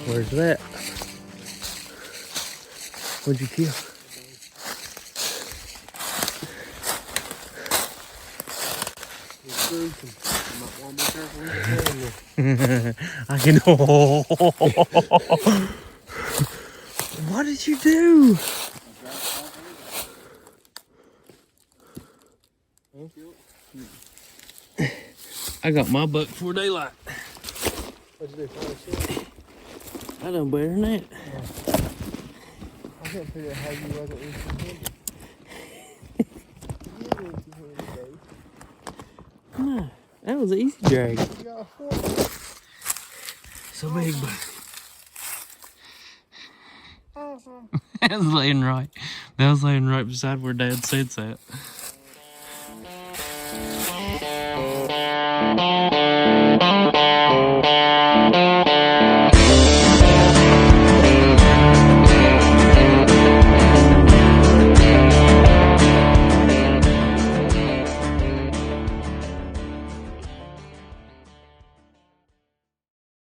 Where's that? What'd you kill? I can. What did you do? I got my buck before daylight. What'd you do? I done better than that. I can't figure out how you wasn't empty-handed. You did empty-handed, Dave. No, that was an easy drag. You got a fork. So big, but that was laying right. That was laying right beside where Dad said that.